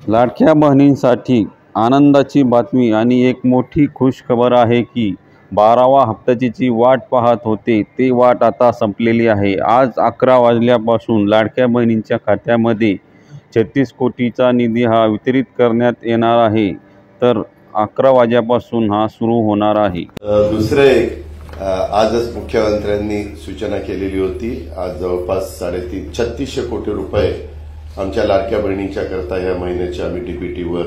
लाडक्या बहिणींसाठी आनंदाची बातमी आणि एक मोठी खुश खबर आहे की 12वा हप्त्याची जी वाट पाहत होते ते वाट आता संपलेली आहे। आज 11 वाजल्यापासून लाडक्या बहिणींच्या खात्यामध्ये 36 कोटीचा निधी हा वितरित करण्यात येणार आहे। तर 11 वाजल्यापासून हा सुरू होणार आहे। दुसरे आजच मुख्यमंत्र्यांनी सूचना केलेली होती। आज जवळपास 3600 कोटी रुपये आमच्या लाडक्या बहिणींच्या करता या महिन्याचे आम्ही डीबीटीवर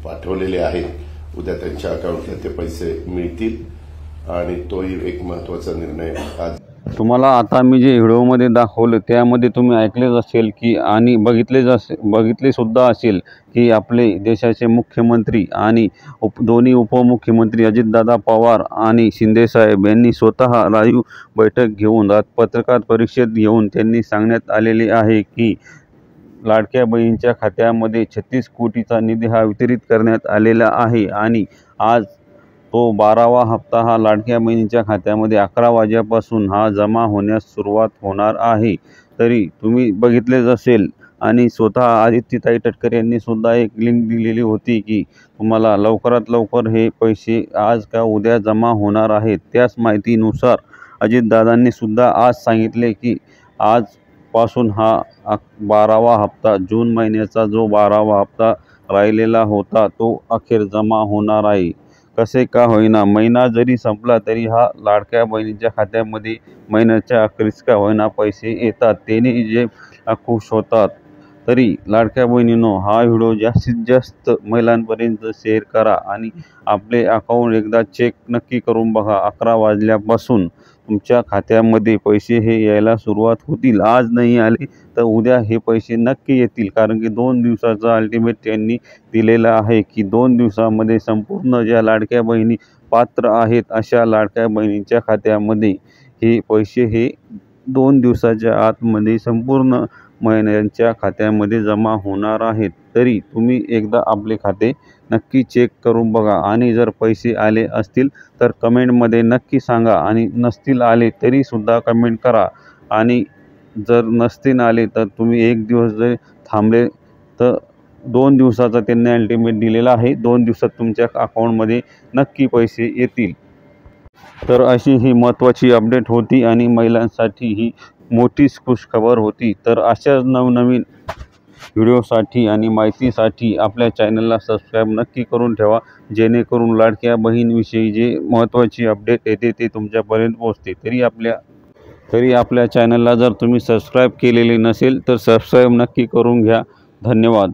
पाठवलेले आहेत। उद्या त्यांच्या अकाउंटला ते पैसे मिळतील आणि तोही एक महत्त्वाचा निर्णय आज तुम्हाला आता मी जे व्हिडिओमध्ये दाखवले त्यामध्ये तुम्ही ऐकलेच असेल की आणि बघितले सुद्धा असेल की आपले देशाचे मुख्यमंत्री आणि दोन्ही उपमुख्यमंत्री अजितदादा पवार आणि शिंदे साहेब यांनी स्वतः लाईव्ह बैठक घेऊन पत्रकार परिषद घेऊन त्यांनी सांगण्यात आलेले आहे की लाडक्या बहिणींच्या खात्यामध्ये 36 कोटीचा निधी हा वितरित करण्यात आलेला आहे आणि आज तो 12वा हप्ता हा लाडक्या बहिणींच्या खात्यामध्ये 11 वाजल्यापासून हा जमा होण्यास सुरुवात होणार आहे। तरी तुम्ही बघितलेच असेल आणि स्वतः आदित्यताई तटकरे यांनी सुद्धा एक लिंक दिलेली होती की तुम्हाला लवकरात लवकर हे पैसे आज का उद्या जमा होणार आहेत। त्याच माहितीनुसार अजितदादांनी सुद्धा आज सांगितले की आजपासून हा 12वा हप्ता जून महिन्याचा जो 12वा हप्ता राहिलेला होता तो अखेर जमा होणार आहे। कसे का होईना महिना जरी संपला तरी हा लाडक्या बहिणींच्या खात्यामध्ये महिन्याच्या अखेरीस का होईना पैसे येतात, त्याने जे खुश होतात। तरी लाडक्या बहिणींनो, हा व्हिडिओ जास्तीत जास्त महिलांपर्यंत शेअर करा आणि आपले अकाउंट एकदा चेक नक्की करून बघा। 11 वाजल्यापासून तुमच्या खात्यामध्ये पैसे हे यायला सुरुवात होतील। आज नाही आले तर उद्या हे पैसे नक्की येतील, कारण की 2 दिवसाचा अल्टिमेट त्यांनी दिलेला आहे की 2 दिवसामध्ये संपूर्ण ज्या लाडक्या बहिणी पात्र आहेत अशा लाडक्या बहिणींच्या खात्यामध्ये हे पैसे हे 2 दिवसाच्या आतमध्ये संपूर्ण महिन्यांच्या खात्यामध्ये जमा होणार आहेत। तरी तुम्ही एकदा आपले खाते नक्की चेक करून बघा आणि जर पैसे आले असतील तर कमेंटमध्ये नक्की सांगा आणि नसतील आले तरी सुद्धा कमेंट करा आणि जर नसतील आले तर तुम्ही एक दिवस जर थांबले तर 2 दिवसाचा त्यांनी अल्टिमेट दिलेला आहे। 2 दिवसात तुमच्या अकाउंटमध्ये नक्की पैसे येतील। तर अशी ही महत्त्वाची अपडेट होती आणि महिलांसाठी ही मोठीच खुशखबर होती। तर अशाच नवनवीन व्हिडिओसाठी आणि माहितीसाठी आपल्या चॅनलला सबस्क्राईब नक्की करून ठेवा, जेणेकरून लाडक्या बहीणविषयी जे महत्त्वाची अपडेट येते ते तुमच्यापर्यंत पोहोचते। तरी आपल्या चॅनलला जर तुम्ही सबस्क्राईब केलेले नसेल तर सबस्क्राईब नक्की करून घ्या। धन्यवाद।